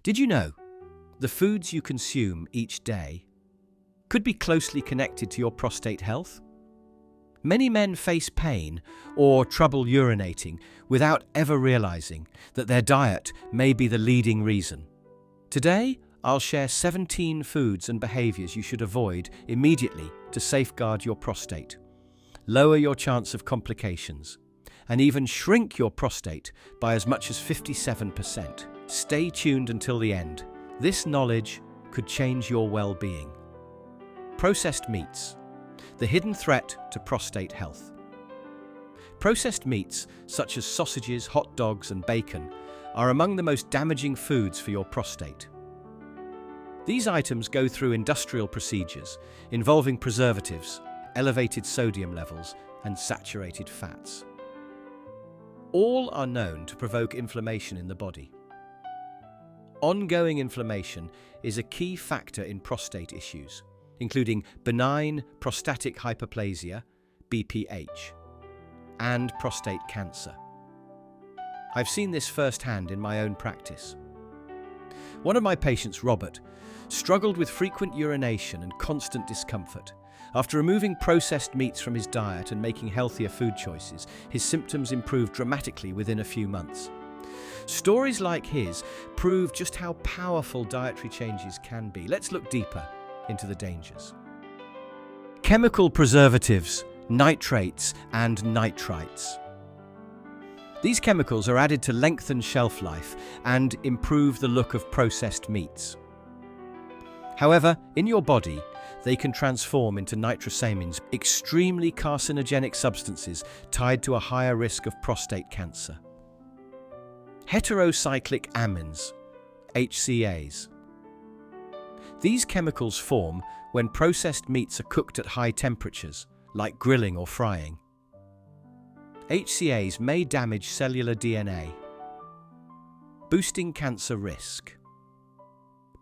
Did you know the foods you consume each day could be closely connected to your prostate health? Many men face pain or trouble urinating without ever realizing that their diet may be the leading reason. Today, I'll share 17 foods and behaviors you should avoid immediately to safeguard your prostate, lower your chance of complications, and even shrink your prostate by as much as 57%. Stay tuned until the end. This knowledge could change your well-being. Processed meats, the hidden threat to prostate health. Processed meats, such as sausages, hot dogs, and bacon, are among the most damaging foods for your prostate. These items go through industrial procedures involving preservatives, elevated sodium levels, and saturated fats. All are known to provoke inflammation in the body. Ongoing inflammation is a key factor in prostate issues, including benign prostatic hyperplasia, BPH, and prostate cancer. I've seen this firsthand in my own practice. One of my patients, Robert, struggled with frequent urination and constant discomfort. After removing processed meats from his diet and making healthier food choices, his symptoms improved dramatically within a few months. Stories like his prove just how powerful dietary changes can be. Let's look deeper into the dangers. Chemical preservatives, nitrates, and nitrites. These chemicals are added to lengthen shelf life and improve the look of processed meats. However, in your body, they can transform into nitrosamines, extremely carcinogenic substances tied to a higher risk of prostate cancer. Heterocyclic amines, HCAs. These chemicals form when processed meats are cooked at high temperatures, like grilling or frying. HCAs may damage cellular DNA, boosting cancer risk.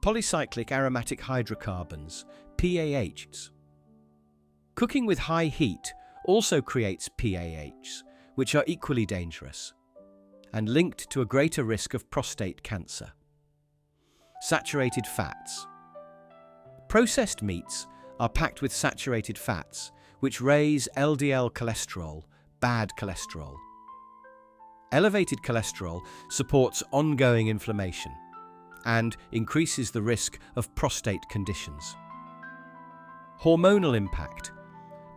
Polycyclic aromatic hydrocarbons, PAHs. Cooking with high heat also creates PAHs, which are equally dangerous and linked to a greater risk of prostate cancer. Saturated fats. Processed meats are packed with saturated fats, which raise LDL cholesterol, bad cholesterol. Elevated cholesterol supports ongoing inflammation and increases the risk of prostate conditions. Hormonal impact.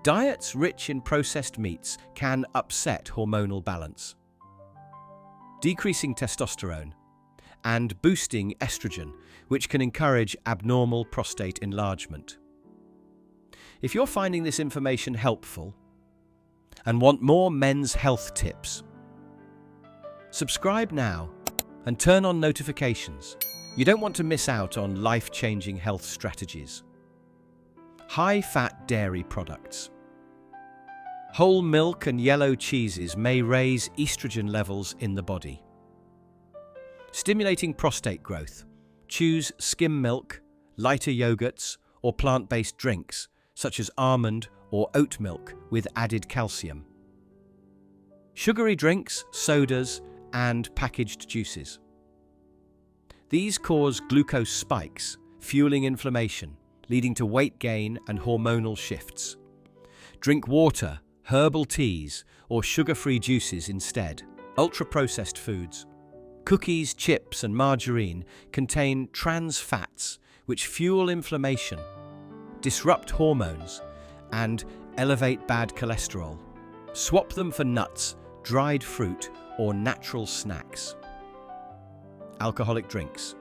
Diets rich in processed meats can upset hormonal balance, decreasing testosterone and boosting estrogen, which can encourage abnormal prostate enlargement. If you're finding this information helpful and want more men's health tips, subscribe now and turn on notifications. You don't want to miss out on life-changing health strategies. High-fat dairy products. Whole milk and yellow cheeses may raise estrogen levels in the body. Stimulating prostate growth. Choose skim milk, lighter yogurts, or plant-based drinks, such as almond or oat milk with added calcium. Sugary drinks, sodas, and packaged juices. These cause glucose spikes, fueling inflammation, leading to weight gain and hormonal shifts. Drink water, herbal teas, or sugar-free juices instead. Ultra-processed foods. Cookies, chips, and margarine contain trans fats which fuel inflammation, disrupt hormones, and elevate bad cholesterol. Swap them for nuts, dried fruit, or natural snacks. Alcoholic drinks.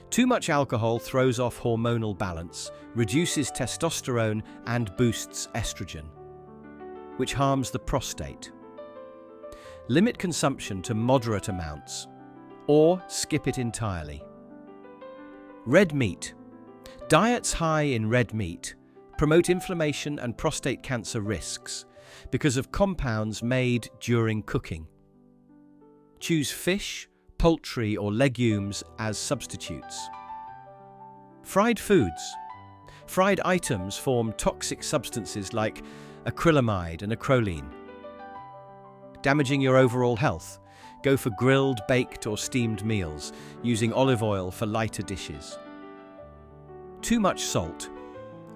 Too much alcohol throws off hormonal balance, reduces testosterone, and boosts estrogen, which harms the prostate. Limit consumption to moderate amounts, or skip it entirely. Red meat. Diets high in red meat promote inflammation and prostate cancer risks because of compounds made during cooking. Choose fish, poultry, or legumes as substitutes. Fried foods. Fried items form toxic substances like acrylamide and acrolein, damaging your overall health. Go for grilled, baked or steamed meals, using olive oil for lighter dishes. Too much salt.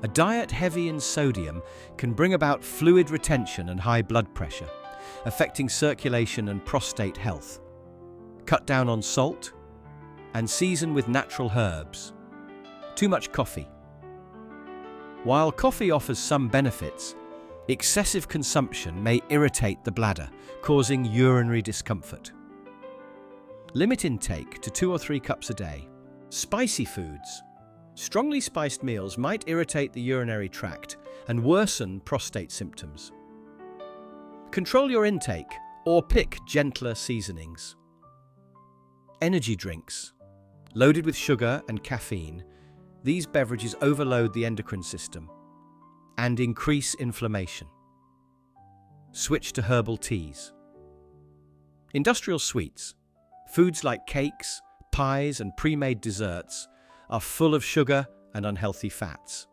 A diet heavy in sodium can bring about fluid retention and high blood pressure, affecting circulation and prostate health. Cut down on salt and season with natural herbs. Too much coffee. While coffee offers some benefits, excessive consumption may irritate the bladder, causing urinary discomfort. Limit intake to 2 or 3 cups a day. Spicy foods. Strongly spiced meals might irritate the urinary tract and worsen prostate symptoms. Control your intake or pick gentler seasonings. Energy drinks. Loaded with sugar and caffeine, these beverages overload the endocrine system and increase inflammation. Switch to herbal teas. Industrial sweets. Foods like cakes, pies, and pre-made desserts are full of sugar and unhealthy fats.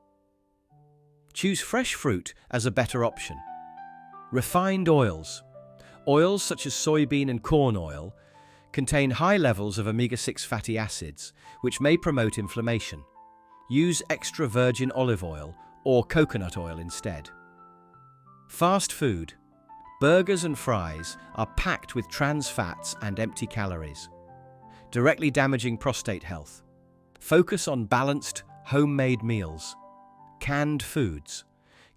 Choose fresh fruit as a better option. Refined oils. Oils such as soybean and corn oil contain high levels of omega-6 fatty acids, which may promote inflammation. Use extra virgin olive oil or coconut oil instead. Fast food. Burgers and fries are packed with trans fats and empty calories, directly damaging prostate health. Focus on balanced, homemade meals. Canned foods.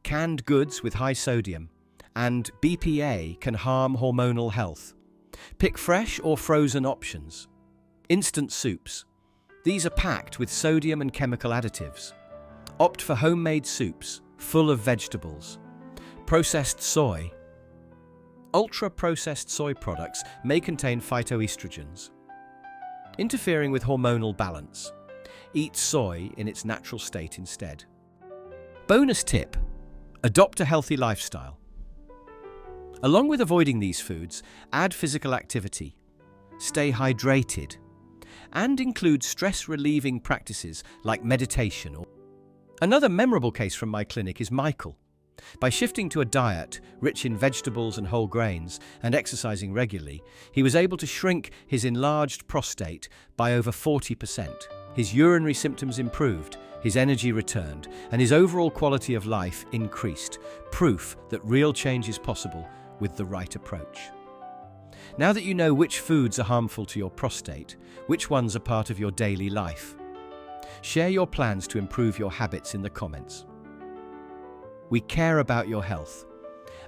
Canned goods with high sodium and BPA can harm hormonal health. Pick fresh or frozen options. Instant soups. These are packed with sodium and chemical additives. Opt for homemade soups, full of vegetables. Processed soy. Ultra-processed soy products may contain phytoestrogens, interfering with hormonal balance. Eat soy in its natural state instead. Bonus tip: adopt a healthy lifestyle. Along with avoiding these foods, add physical activity, stay hydrated, and include stress-relieving practices like meditation. Another memorable case from my clinic is Michael. By shifting to a diet rich in vegetables and whole grains and exercising regularly, he was able to shrink his enlarged prostate by over 40%. His urinary symptoms improved, his energy returned, and his overall quality of life increased. Proof that real change is possible with the right approach. Now that you know which foods are harmful to your prostate, which ones are part of your daily life, share your plans to improve your habits in the comments. We care about your health,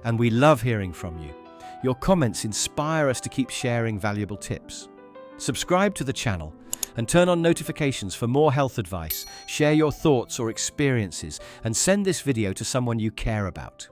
and we love hearing from you. Your comments inspire us to keep sharing valuable tips. Subscribe to the channel and turn on notifications for more health advice. Share your thoughts or experiences and send this video to someone you care about.